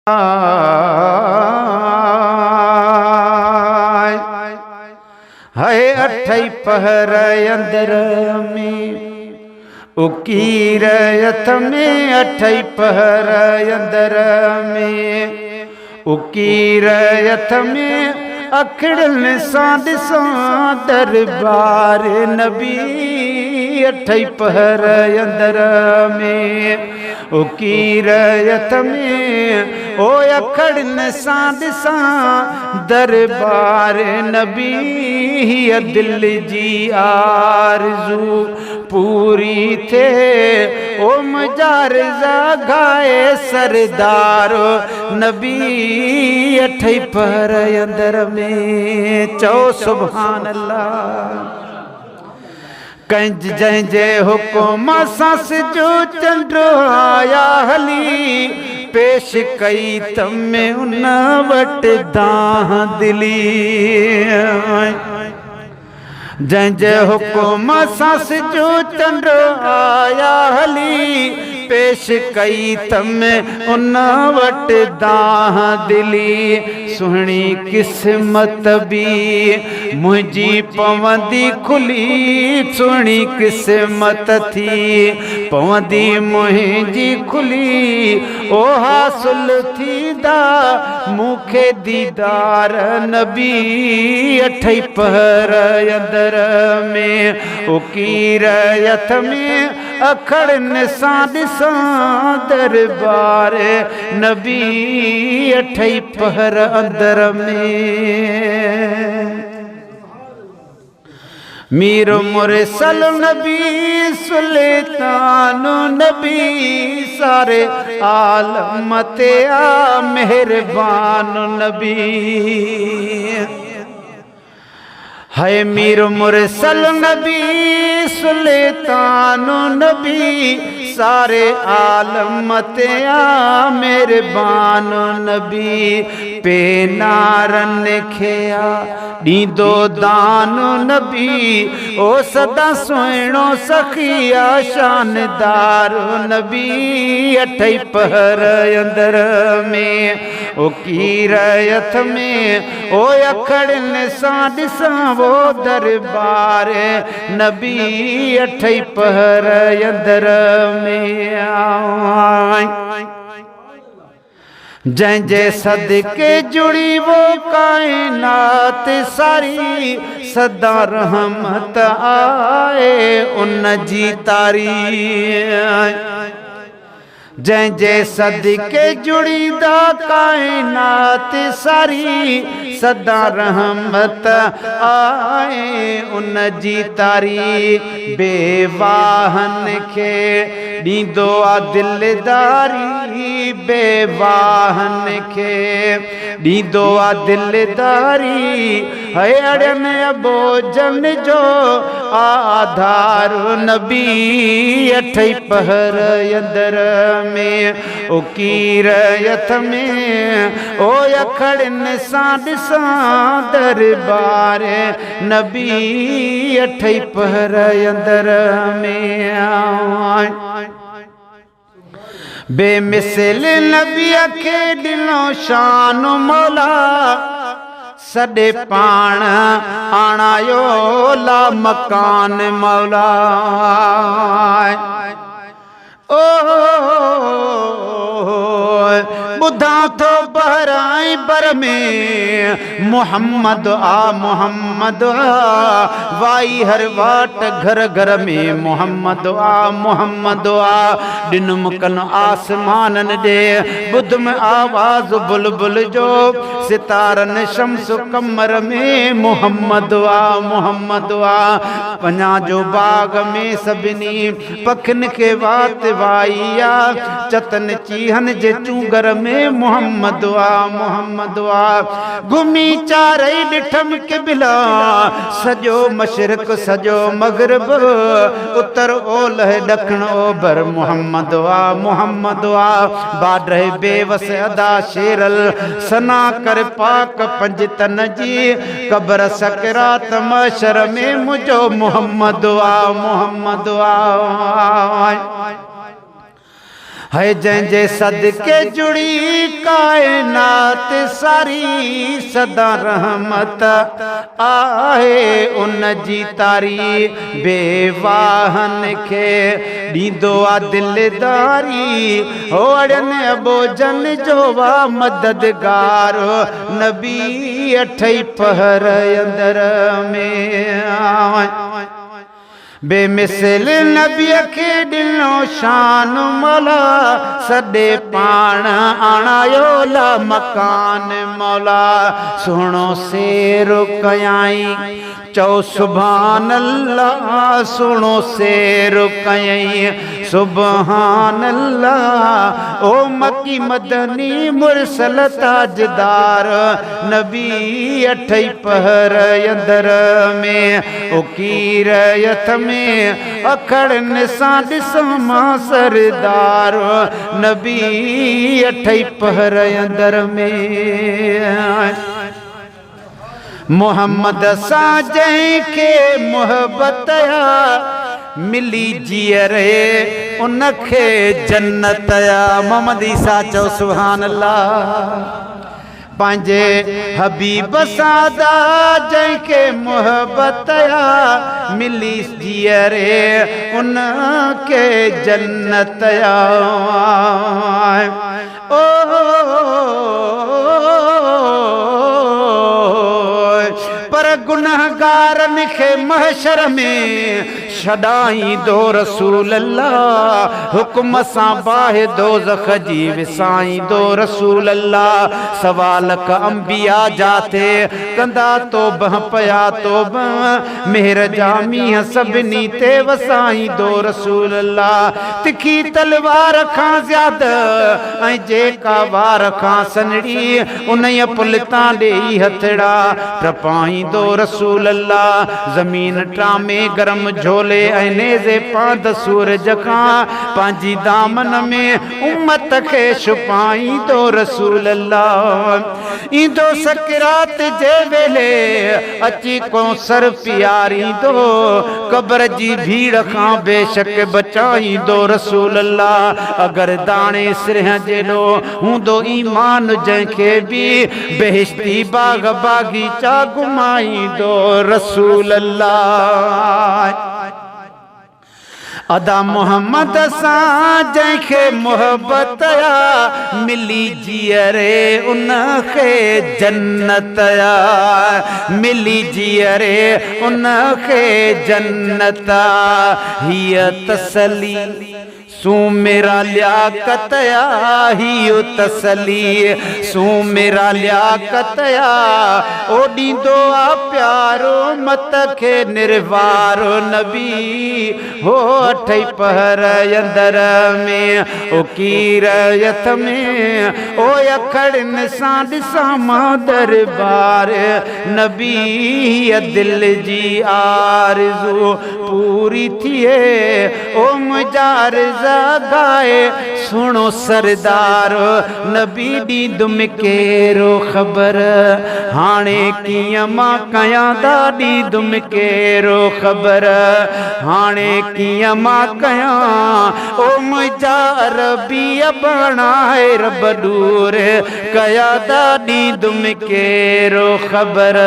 है अठई पहर अंदर में उकीरत में अठई पहर अंदर में उकीरत में अखड़न साध सा दरबार नबी अठई पहर अंदर में उकीरत में ओ अखड़न साध सा दरबार नबी दिल जी आरज़ू पूरी थे ओ मजार गाए सरदार नबी अठई पहर अंदर में चो सुभान अल्लाह कंज जंहिंजे हुकुम सां सिजो चंड आया हली पेश कई तमें उन वटि दाह दिली जंहिंजे हुकुम सां सिजो चंड आया हली पेश कई तमें उन वटि दाह दिली सुहिणी क़िस्मत बि मुंहिंजी पवंदी खुली सुहिणी क़िस्मत थी पवंदी मुंहिंजी खुली ओ हासिल थींदा मूंखे दीदार नबी अठई पहर अंदर में उकीरत में अखड़न साध सा दरबार नबी अठई पहर अंदर में मीर मुरसल नबी सुल्तान नबी सारे आलम ते आ मेहरबान नबी है मीर मुरसल नबी सुल्तान नबी सारे आलम ते आ मेहरबान नबी पे नारन खेया ॾींदो दान नबी ओ सदा सुहिणो सखिया शानदार नबी अठई पहर अंदर में ओ कीरत में ओ अखड़न सां ॾिसां वो दरबार नबी अठई पहर अंदर में जंहिंजे सदके जुड़ी वो कायनात सारी सदा रहमत आए उन जी तारी जंहिंजे सदके जुड़ी दा कायनात सारी सदा रहमत आए उन जी तारी बेवाहन खे ॾींदो आ दिलदारी बेवाहन खे ॾींदो आ दिलदारी है अड़न बोजन जो आधार नबी अठई पहर अंदर में उकीरत में ओ अखड़न सां ॾिसां दरबार नबी अठई पहर अंदर में बेमिसल नबी खे ॾिनो शान मौला सॾे पाण आणायो ला मकान मौला ओ ॿुधां थो बहराई बर में मोहम्मद आ वाई हर वाट घर घर में मोहम्मद आ ॾिनुम कन आसमानन ॾे ॿुध में आवाज़ बुलबुल जो सितारन शम्स कमर में मोहम्मद आ पञा जो बाग में सभिनी पखिन खे वात वाई आ चतन चीहन जे चूगर में मोहम्मद आ घुमी चारई ॾिठम क़िबला सॼो मशरिक़ सॼो मग़रिब उत्तर ओलह ॾखण ओभर मोहम्मद आ बाडर बेवस अदा शेरल सना कर पाक पंज तन जी कब्र सकरात मशर में मुझो मोहम्मद आ है जंहिंजे सदके जुड़ी कायनात सारी सदा रहमत आहे उन जी तारी बेवाहन खे ॾींदो आ दिलदारी हो अड़नि अबोजन जो वा मददगार नबी अठई पहर अंदर में बेमिसल नबीअ खे ॾिनो शान मौला सॾे पाण आणायो ला मकान मौला सुहिणो सेरो कयाई चओ सुभान अल्लाह सुहिणो सेरो कयई सुभान अल्लाह ओ मकी मदनी मुरसल ताजदार नबी अठई पहर अंदर में ओ कीरयत में अखड़न सां ॾिसां मां सरदार नबी अठई पहर अंदर में मोहम्मद सां जंहिंखे मोहब्बत मिली जीअरे उनखे जन्नत मोहम्मद ईसा चओ सुभान अल्लाह पंहिंजे हबीब सादा जंहिंखे मोहब्बत मिली जीअरे उनखे जन्नत ओ पर गुनहगारनि खे महशर में छॾाईंदो रसूल अल्लाह हुक्म सां बाहि दोज़ख जी विसाईंदो रसूल अल्लाह सवाल क अंबिया जाते कंदा तौबह पया तौबह मेहर जा मींहं सभिनी ते वसाईंदो रसूल अल्लाह तिखी तलवार खां ज़्यादा ऐं जेका वार खां सनड़ी उन पुल तां ॾेई हथड़ा प्रपाईंदो रसूल अल्लाह ज़मीन टामे गरम झोले नेज़े पाद सूरज खां पंहिंजी दामन में उम्मत खे छुपाईंदो रसूल अल्लाह ईंदो सकरात जे वेले अची कौसर पियारींदो क़ब्र जी भीड़ खां बेशक बचाईंदो रसूल अल्लाह अगर दाणे सिरह जेॾो हूंदो ईमान जंहिंखे बि बेहिश्ती बाग बागीचा घुमाईंदो रसूल अल्लाह अदा मोहम्मद सां जंहिंखे मोहब्बत मिली जीअरे उनखे जन्नत मिली जीअरे उनखे जन्नत हीअ तसली सू मेरा लियाकत हियो तसली सू मेरा लियाकत ओ ॾींदो आ प्यारो मत खे निर्वारो नबी हो अठई पहर अंदर में ओ कीरयत में ओ अखड़न सां ॾिसां मां दरबार नबी दिल जी आरज़ू पूरी थिए ओ मुंहिंजा अर्ज़ गाए सुनो सरदार नबी ॾींदुम केरो ख़बर हाणे कीअं मां कयां ॾींदुम केरो ख़बर हाणे कीअं मां कयां ओ मुंहिंजा रबी बणाए रब दूर कया ॾींदुम केरो ख़बर